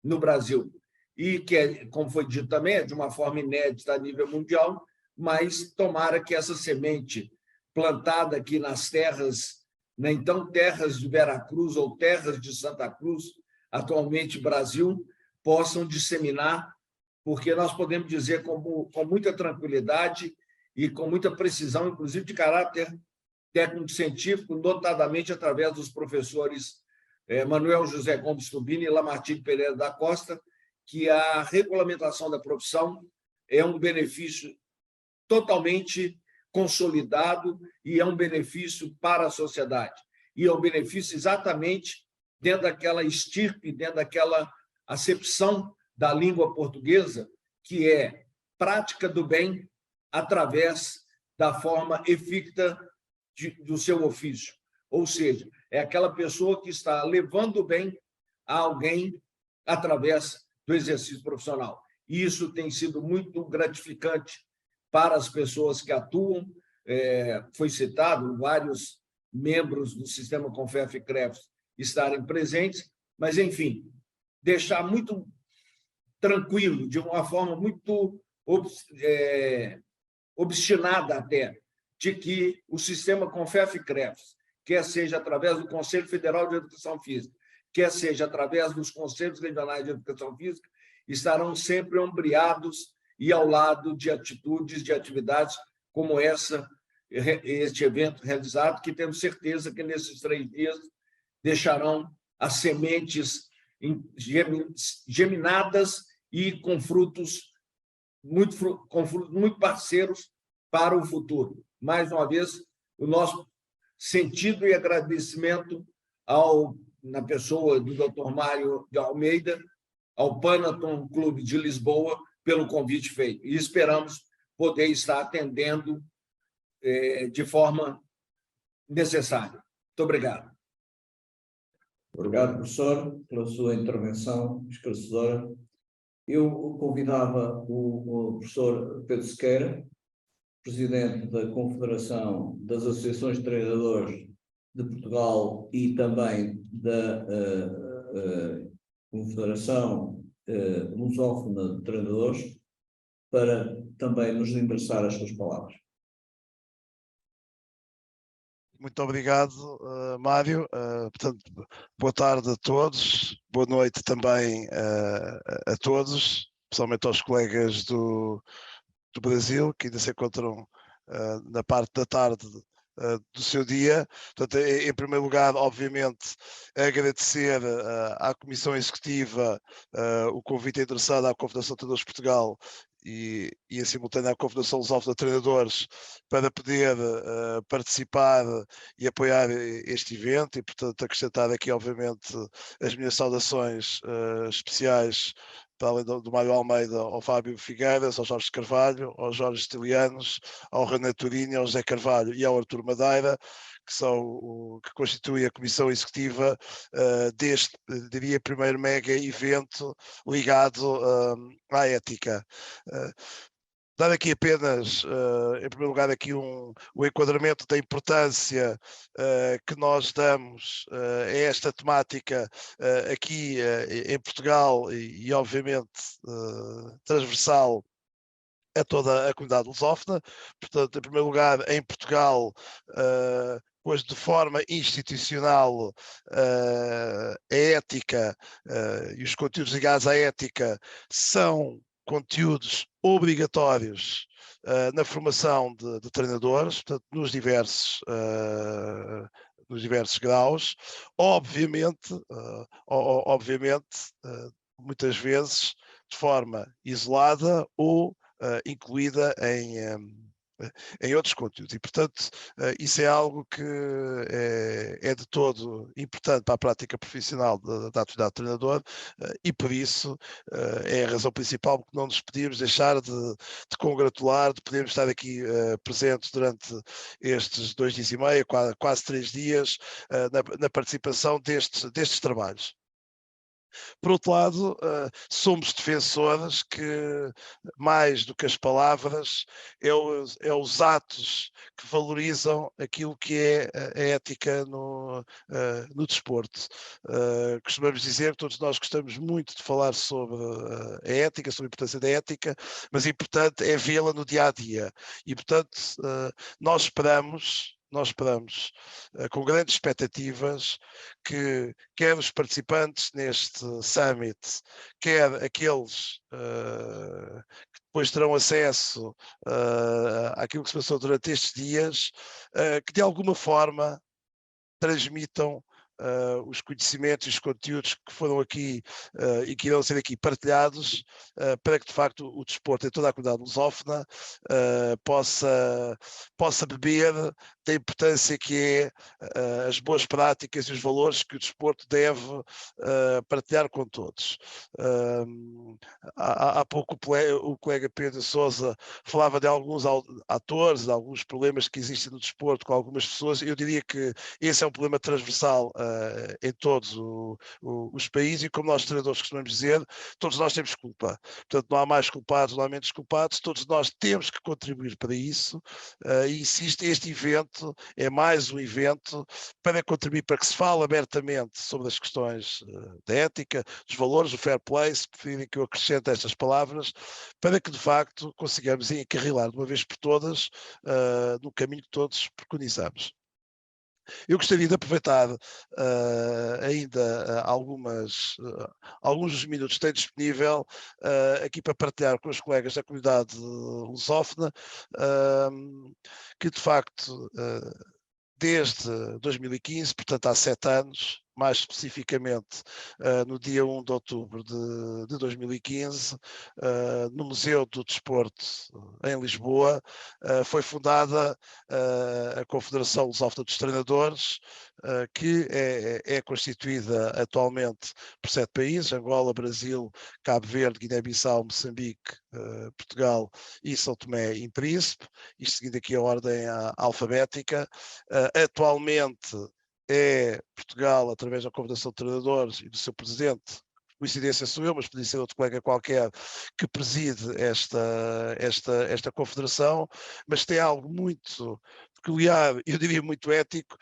no Brasil. E que, como foi dito também, é de uma forma inédita a nível mundial, mas tomara que essa semente plantada aqui nas terras, então terras de Veracruz ou terras de Santa Cruz, atualmente Brasil, possam disseminar, porque nós podemos dizer com muita tranquilidade e com muita precisão, inclusive de caráter técnico-científico, notadamente através dos professores Manuel José Gomes Tubini e Lamartine Pereira da Costa, que a regulamentação da profissão é um benefício totalmente consolidado e é um benefício para a sociedade. E é um benefício exatamente dentro daquela estirpe, dentro daquela acepção da língua portuguesa, que é prática do bem através da forma eficta do seu ofício. Ou seja, é aquela pessoa que está levando o bem a alguém através do exercício profissional. E isso tem sido muito gratificante para as pessoas que atuam. Foi citado vários membros do sistema Confef e CREFS estarem presentes, mas, enfim, deixar muito tranquilo, de uma forma muito obstinada até, de que o sistema Confef e CREFS, quer seja através do Conselho Federal de Educação Física, quer seja através dos Conselhos Regionais de Educação Física, estarão sempre ombreados e ao lado de atitudes, de atividades como este evento realizado, que temos certeza que nesses 3 dias deixarão as sementes geminadas e com frutos muito parceiros para o futuro. Mais uma vez, o nosso sentido e agradecimento na pessoa do Dr. Mário de Almeida, ao Panaton Clube de Lisboa, pelo convite feito. E esperamos poder estar atendendo de forma necessária. Muito obrigado. Obrigado, professor, pela sua intervenção esclarecedora. Eu convidava o professor Pedro Sequeira, presidente da Confederação das Associações de Treinadores de Portugal e também da Confederação Lusófona de Treinadores, para também nos endereçar as suas palavras. Muito obrigado, Mário. Portanto, boa tarde a todos, boa noite também a todos, especialmente aos colegas do Brasil, que ainda se encontram na parte da tarde do seu dia. Portanto, em primeiro lugar, obviamente, agradecer à Comissão Executiva o convite interessado à Confederação de Treinadores de Portugal e em simultâneo à Confederação Lusófona de Treinadores para poder participar e apoiar este evento e, portanto, acrescentar aqui, obviamente, as minhas saudações especiais para além do Mário Almeida, ao Fábio Figueiras, ao Jorge Carvalho, aos Jorge Stilianos, ao René Turini, ao José Carvalho e ao Artur Madeira, que constituem a Comissão Executiva deste, diria, primeiro mega evento ligado à ética. Dar aqui apenas, em primeiro lugar, aqui o enquadramento da importância que nós damos a esta temática aqui em Portugal e obviamente, transversal a toda a comunidade lusófona. Portanto, em primeiro lugar, em Portugal, pois de forma institucional, a ética e os conteúdos ligados à ética são conteúdos obrigatórios na formação de treinadores, portanto, nos diversos graus. Obviamente, muitas vezes de forma isolada ou incluída em outros conteúdos. E, portanto, isso é algo que é de todo importante para a prática profissional da atividade de treinador e, por isso, é a razão principal porque não nos podíamos deixar de congratular, de podermos estar aqui presentes durante estes 2 dias e meio, quase 3 dias, na participação destes trabalhos. Por outro lado, somos defensores que, mais do que as palavras, é os atos que valorizam aquilo que é a ética no desporto. Costumamos dizer que todos nós gostamos muito de falar sobre a ética, sobre a importância da ética, mas o importante é vê-la no dia-a-dia. E, portanto, nós esperamos com grandes expectativas que quer os participantes neste summit, quer aqueles que depois terão acesso àquilo que se passou durante estes dias, que de alguma forma transmitam os conhecimentos e os conteúdos que foram aqui e que irão ser aqui partilhados para que de facto o desporto em toda a comunidade lusófona possa beber da importância que é as boas práticas e os valores que o desporto deve partilhar com todos. Há pouco o colega Pedro Sousa falava de alguns atores, de alguns problemas que existem no desporto com algumas pessoas. Eu diria que esse é um problema transversal em todos os países e, como nós treinadores costumamos dizer, todos nós temos culpa. Portanto, não há mais culpados, não há menos culpados, todos nós temos que contribuir para isso e insisto, este evento é mais um evento para contribuir para que se fale abertamente sobre as questões da ética, dos valores, do fair play, se preferirem que eu acrescente estas palavras, para que de facto consigamos encarrilar de uma vez por todas no caminho que todos preconizamos. Eu gostaria de aproveitar ainda alguns dos minutos que tenho disponível aqui para partilhar com os colegas da comunidade lusófona que de facto desde 2015, portanto há 7 anos, mais especificamente no dia 1 de outubro de 2015, no Museu do Desporto em Lisboa, foi fundada a Confederação Lusófona dos Treinadores, que é constituída atualmente por 7 países: Angola, Brasil, Cabo Verde, Guiné-Bissau, Moçambique, Portugal e São Tomé e Príncipe, isto seguindo aqui a ordem alfabética. Atualmente é Portugal, através da Confederação de Treinadores e do seu presidente, coincidência sou eu, mas podia ser outro colega qualquer, que preside esta confederação, mas tem algo muito peculiar, eu diria muito ético,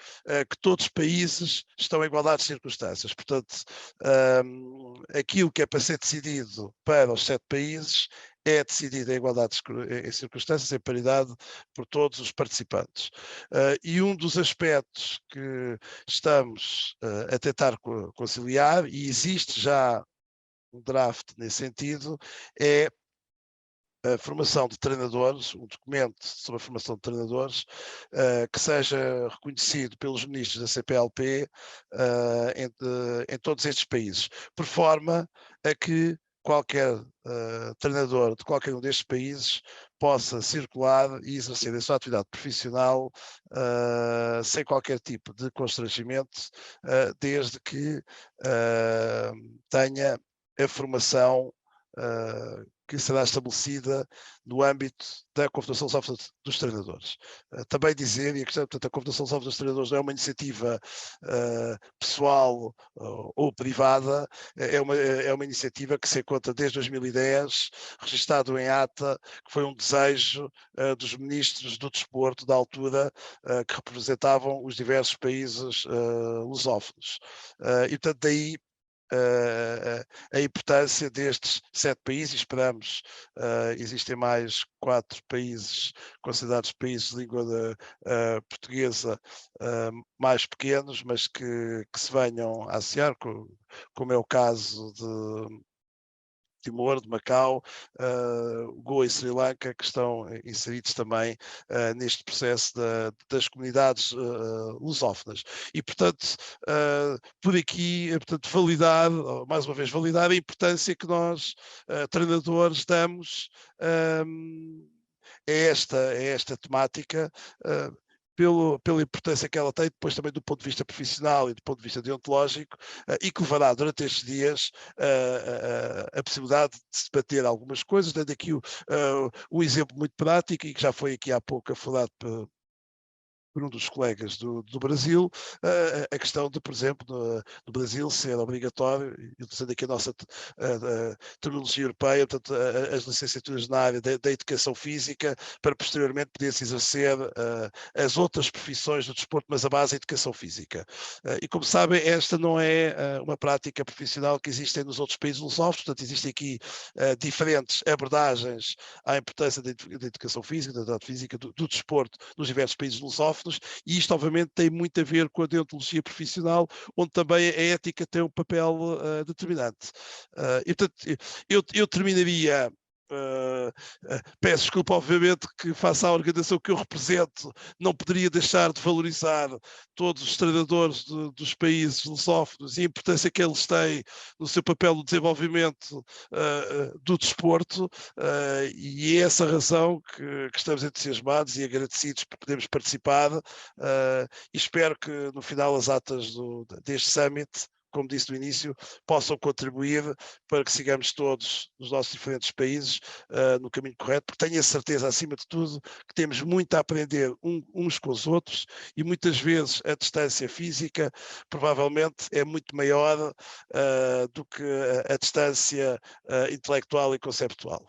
que todos os países estão em igualdade de circunstâncias. Portanto, aquilo que é para ser decidido para os 7 países é decidida em igualdade em circunstâncias, em paridade por todos os participantes. E um dos aspectos que estamos a tentar conciliar, e existe já um draft nesse sentido, é a formação de treinadores, um documento sobre a formação de treinadores que seja reconhecido pelos ministros da CPLP em todos estes países, por forma a que qualquer treinador de qualquer um destes países possa circular e exercer a sua atividade profissional sem qualquer tipo de constrangimento, desde que tenha a formação que será estabelecida no âmbito da Confederação Lusófona dos Treinadores. Também dizer, e a questão, portanto, a Confederação Lusófona dos Treinadores não é uma iniciativa pessoal ou privada, é uma iniciativa que se encontra desde 2010, registado em ata, que foi um desejo dos ministros do desporto da altura, que representavam os diversos países lusófonos. E, portanto, daí a importância destes 7 países, esperamos, existem mais 4 países considerados países de língua portuguesa mais pequenos, mas que se venham a associar, como é o caso de Timor, de Macau, Goa e Sri Lanka, que estão inseridos também neste processo das comunidades lusófonas. E, portanto, por aqui, portanto, validar, mais uma vez, validar a importância que nós, treinadores, damos a esta temática, pela importância que ela tem, depois também do ponto de vista profissional e do ponto de vista deontológico, e que levará durante estes dias a possibilidade de se debater algumas coisas, dando aqui um exemplo muito prático, e que já foi aqui há pouco falado por um dos colegas do Brasil, a questão de, por exemplo, no Brasil ser obrigatório, utilizando aqui a nossa terminologia europeia, portanto, as licenciaturas na área da educação física, para posteriormente poder-se exercer as outras profissões do desporto, mas a base é a educação física. E como sabem, esta não é uma prática profissional que existe nos outros países lusófonos, portanto, existem aqui diferentes abordagens à importância da educação física, da atividade física, do desporto nos diversos países lusófonos, e isto obviamente tem muito a ver com a deontologia profissional, onde também a ética tem um papel determinante. E portanto, eu terminaria. Peço desculpa, obviamente, que face à organização que eu represento, não poderia deixar de valorizar todos os treinadores dos países lusófonos e a importância que eles têm no seu papel no desenvolvimento do desporto, e é essa razão que estamos entusiasmados e agradecidos por podermos participar, e espero que no final as atas deste Summit, como disse no início, possam contribuir para que sigamos todos nos nossos diferentes países no caminho correto, porque tenho a certeza, acima de tudo, que temos muito a aprender uns com os outros, e muitas vezes a distância física provavelmente é muito maior do que a distância intelectual e conceptual.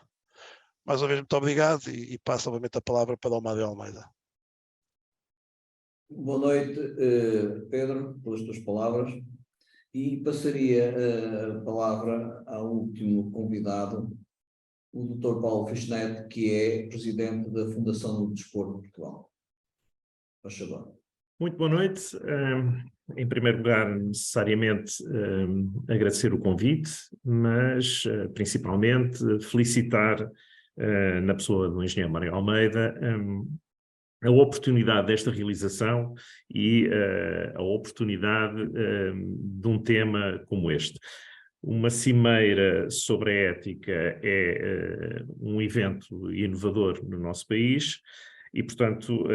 Mais uma vez, muito obrigado, e passo novamente a palavra para o Mário Almeida. Boa noite, Pedro, pelas tuas palavras. E passaria a palavra ao último convidado, o Dr. Paulo Fischnet, que é presidente da Fundação do Desporto de Portugal. Faz favor. Muito boa noite. Em primeiro lugar, necessariamente agradecer o convite, mas principalmente felicitar, na pessoa do engenheiro Mário Almeida, a oportunidade desta realização e a oportunidade de um tema como este. Uma cimeira sobre a ética é um evento inovador no nosso país e, portanto,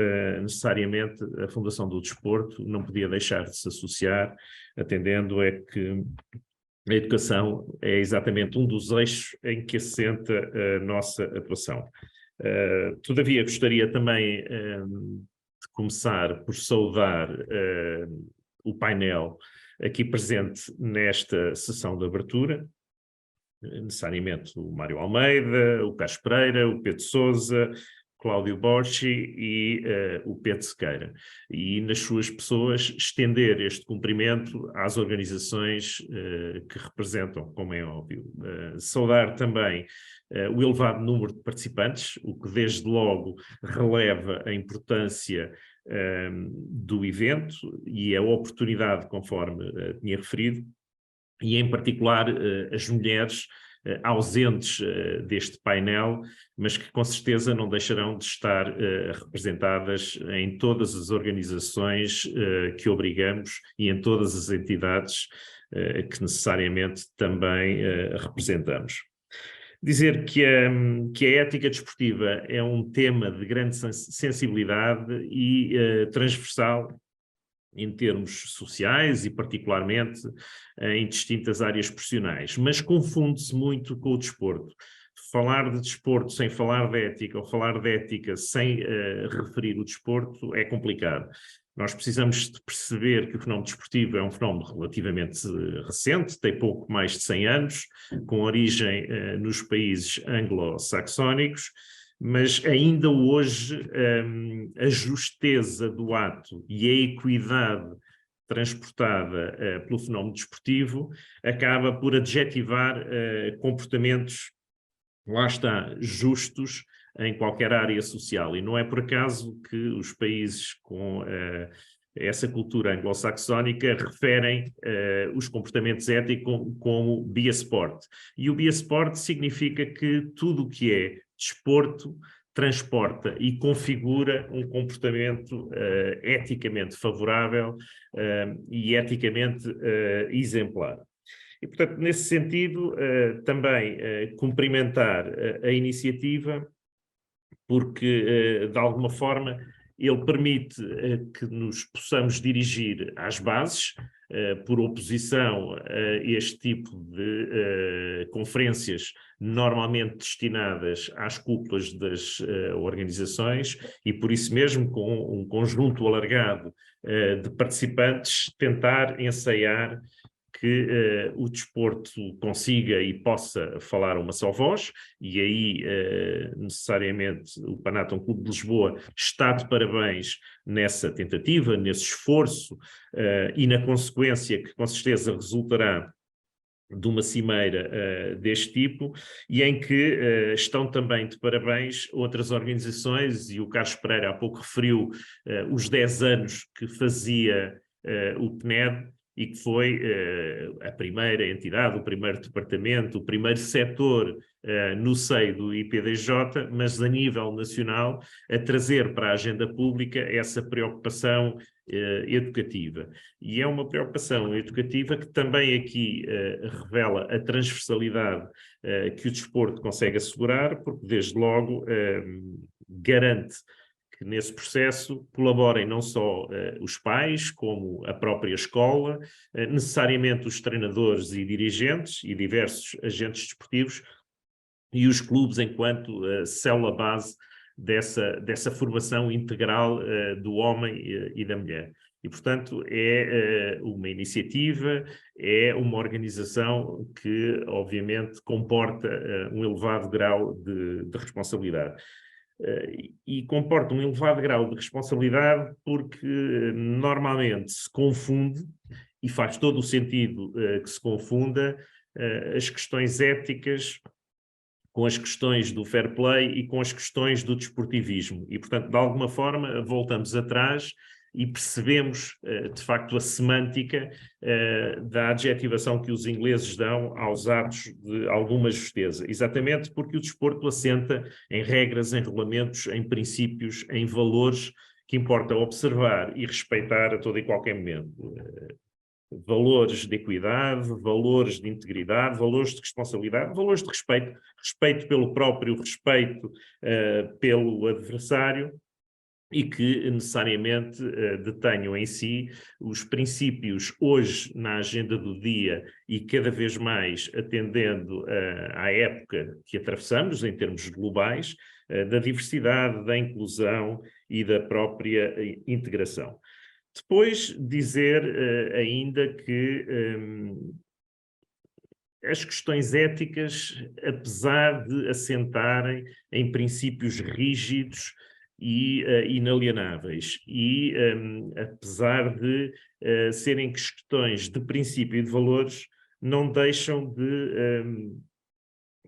necessariamente a Fundação do Desporto não podia deixar de se associar, atendendo a que a educação é exatamente um dos eixos em que assenta a nossa atuação. Todavia, gostaria também de começar por saudar o painel aqui presente nesta sessão de abertura, necessariamente o Mário Almeida, o Carlos Pereira, o Pedro Sousa, Cláudio Borchi e o Pedro Sequeira. E nas suas pessoas estender este cumprimento às organizações que representam, como é óbvio. Saudar também o elevado número de participantes, o que desde logo releva a importância do evento e a oportunidade, conforme tinha referido, e em particular as mulheres ausentes deste painel, mas que com certeza não deixarão de estar representadas em todas as organizações que obrigamos e em todas as entidades que necessariamente também representamos. Dizer que a ética desportiva é um tema de grande sensibilidade e transversal em termos sociais e particularmente em distintas áreas profissionais, mas confunde-se muito com o desporto. Falar de desporto sem falar de ética ou falar de ética sem referir o desporto é complicado. Nós precisamos de perceber que o fenómeno desportivo é um fenómeno relativamente recente, tem pouco mais de 100 anos, com origem nos países anglo-saxónicos, mas ainda hoje a justeza do ato e a equidade transportada pelo fenómeno desportivo acaba por adjetivar comportamentos, lá está, justos em qualquer área social. E não é por acaso que os países com essa cultura anglo-saxónica referem os comportamentos éticos como biasport. E o biasport significa que tudo o que é desporto transporta e configura um comportamento eticamente favorável e eticamente exemplar. E, portanto, nesse sentido, também cumprimentar a iniciativa, porque, de alguma forma, ele permite que nos possamos dirigir às bases, por oposição a este tipo de conferências normalmente destinadas às cúpulas das organizações e, por isso mesmo, com um conjunto alargado de participantes, tentar ensaiar que o desporto consiga e possa falar uma só voz, e aí necessariamente o Panathon Clube de Lisboa está de parabéns nessa tentativa, nesse esforço e na consequência que com certeza resultará de uma cimeira deste tipo, e em que estão também de parabéns outras organizações, e o Carlos Pereira há pouco referiu os 10 anos que fazia o PNED, e que foi a primeira entidade, o primeiro departamento, o primeiro setor no seio do IPDJ, mas a nível nacional, a trazer para a agenda pública essa preocupação educativa. E é uma preocupação educativa que também aqui revela a transversalidade que o desporto consegue assegurar, porque desde logo garante que nesse processo colaborem não só os pais, como a própria escola, necessariamente os treinadores e dirigentes e diversos agentes desportivos e os clubes enquanto célula base dessa formação integral do homem e da mulher. E, portanto, é uma iniciativa, é uma organização que, obviamente, comporta um elevado grau de responsabilidade. E comporta um elevado grau de responsabilidade porque normalmente se confunde, e faz todo o sentido que se confunda, as questões éticas com as questões do fair play e com as questões do desportivismo. E, portanto, de alguma forma, voltamos atrás e percebemos, de facto, a semântica da adjetivação que os ingleses dão aos atos de alguma justeza. Exatamente porque o desporto assenta em regras, em regulamentos, em princípios, em valores que importa observar e respeitar a todo e qualquer momento. Valores de equidade, valores de integridade, valores de responsabilidade, valores de respeito, respeito pelo próprio, respeito pelo adversário, e que necessariamente detenham em si os princípios hoje na agenda do dia e cada vez mais atendendo à época que atravessamos em termos globais, da diversidade, da inclusão e da própria integração. Depois dizer ainda que as questões éticas, apesar de assentarem em princípios rígidos e inalienáveis, e apesar de serem questões de princípio e de valores, não deixam de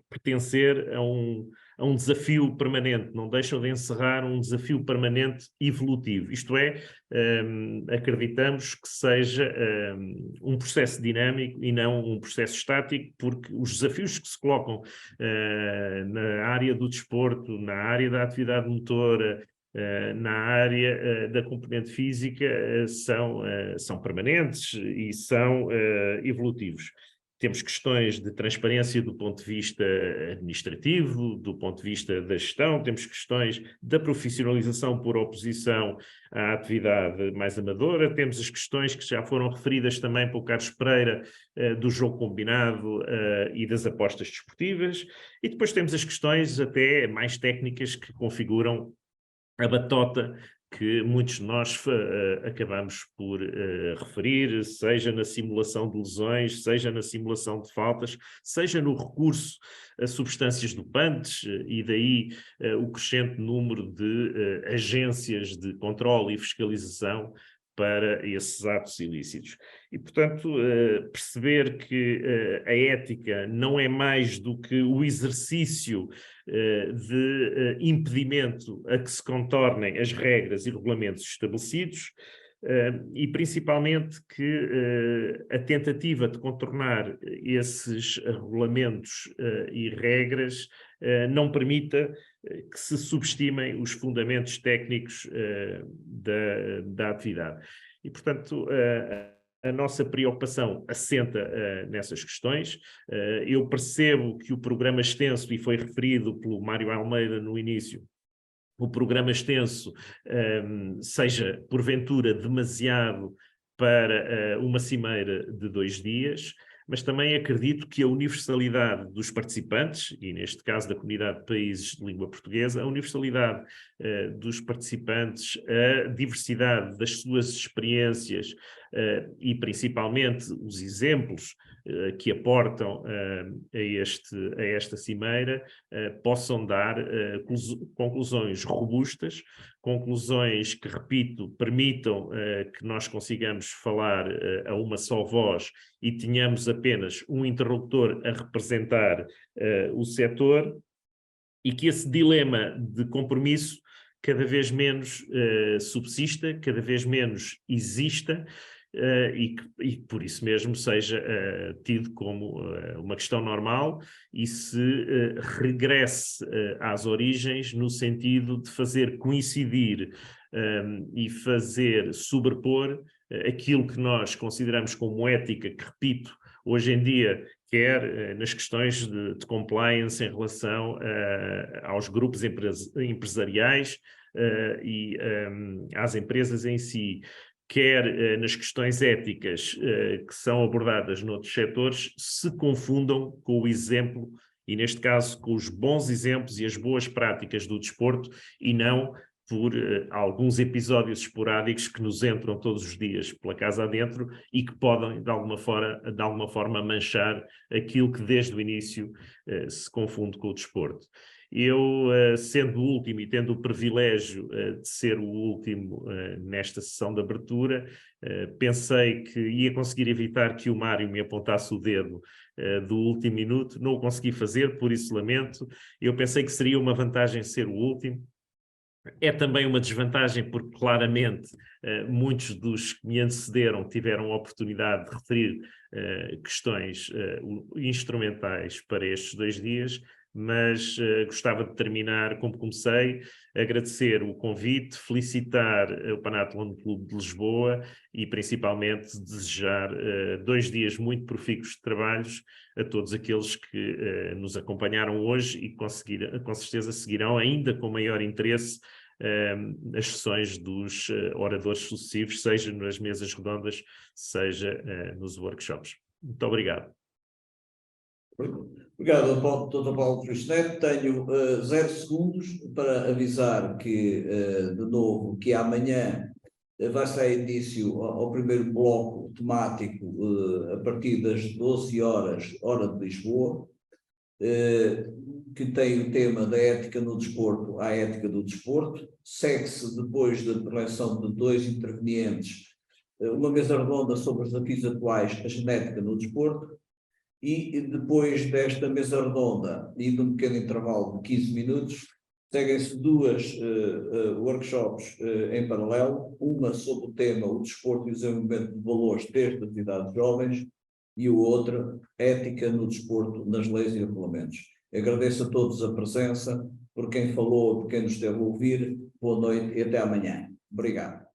pertencer a um desafio permanente, não deixam de encerrar um desafio permanente evolutivo. Isto é, acreditamos que seja um processo dinâmico e não um processo estático, porque os desafios que se colocam na área do desporto, na área da atividade motora, na área da componente física, são permanentes e são evolutivos. Temos questões de transparência do ponto de vista administrativo, do ponto de vista da gestão, temos questões da profissionalização por oposição à atividade mais amadora, temos as questões que já foram referidas também pelo Carlos Pereira, do jogo combinado e das apostas desportivas, e depois temos as questões até mais técnicas que configuram a batota que muitos de nós acabamos por referir, seja na simulação de lesões, seja na simulação de faltas, seja no recurso a substâncias dopantes, e daí o crescente número de agências de controle e fiscalização para esses atos ilícitos. E, portanto, perceber que a ética não é mais do que o exercício de impedimento a que se contornem as regras e regulamentos estabelecidos, e principalmente que a tentativa de contornar esses regulamentos e regras não permita que se subestimem os fundamentos técnicos da atividade. E, portanto, a nossa preocupação assenta nessas questões. Eu percebo que o programa extenso, e foi referido pelo Mário Almeida no início, o programa extenso seja, porventura, demasiado para uma cimeira de 2 dias, mas também acredito que a universalidade dos participantes, e neste caso da comunidade de países de língua portuguesa, a universalidade dos participantes, a diversidade das suas experiências e principalmente os exemplos que aportam a esta cimeira possam dar conclusões robustas, conclusões que, repito, permitam que nós consigamos falar a uma só voz e tenhamos apenas um interlocutor a representar o setor, e que esse dilema de compromisso cada vez menos subsista, cada vez menos exista, e que por isso mesmo seja tido como uma questão normal e se regresse às origens, no sentido de fazer coincidir e fazer sobrepor aquilo que nós consideramos como ética, que, repito, hoje em dia, quer nas questões de compliance em relação aos grupos empresariais e às empresas em si, quer nas questões éticas que são abordadas noutros setores, se confundam com o exemplo, e neste caso com os bons exemplos e as boas práticas do desporto, e não por alguns episódios esporádicos que nos entram todos os dias pela casa adentro e que podem, de alguma forma, manchar aquilo que desde o início se confunde com o desporto. Eu, sendo o último e tendo o privilégio de ser o último nesta sessão de abertura, pensei que ia conseguir evitar que o Mário me apontasse o dedo do último minuto. Não o consegui fazer, por isso lamento. Eu pensei que seria uma vantagem ser o último. É também uma desvantagem porque, claramente, muitos dos que me antecederam tiveram a oportunidade de referir questões instrumentais para estes 2 dias, mas gostava de terminar como comecei, agradecer o convite, felicitar o Panathlon Clube de Lisboa e principalmente desejar 2 dias muito profícuos de trabalhos a todos aqueles que nos acompanharam hoje e com certeza seguirão ainda com maior interesse as sessões dos oradores sucessivos, seja nas mesas redondas, seja nos workshops. Muito obrigado. Obrigado, Dr. Paulo Frios Neto. Tenho 0 segundos para avisar que, de novo, que amanhã vai ser início ao primeiro bloco temático a partir das 12 horas, hora de Lisboa, que tem o tema da ética no desporto à ética do desporto. Segue-se, depois da eleição de 2 intervenientes, uma mesa redonda sobre os desafios atuais, a genética no desporto. E depois desta mesa redonda e de um pequeno intervalo de 15 minutos, seguem-se duas workshops em paralelo, uma sobre o tema o desporto e o desenvolvimento de valores desde as idades jovens e o outro, ética no desporto, nas leis e regulamentos. Agradeço a todos a presença, por quem falou, por quem nos esteve a ouvir, boa noite e até amanhã. Obrigado.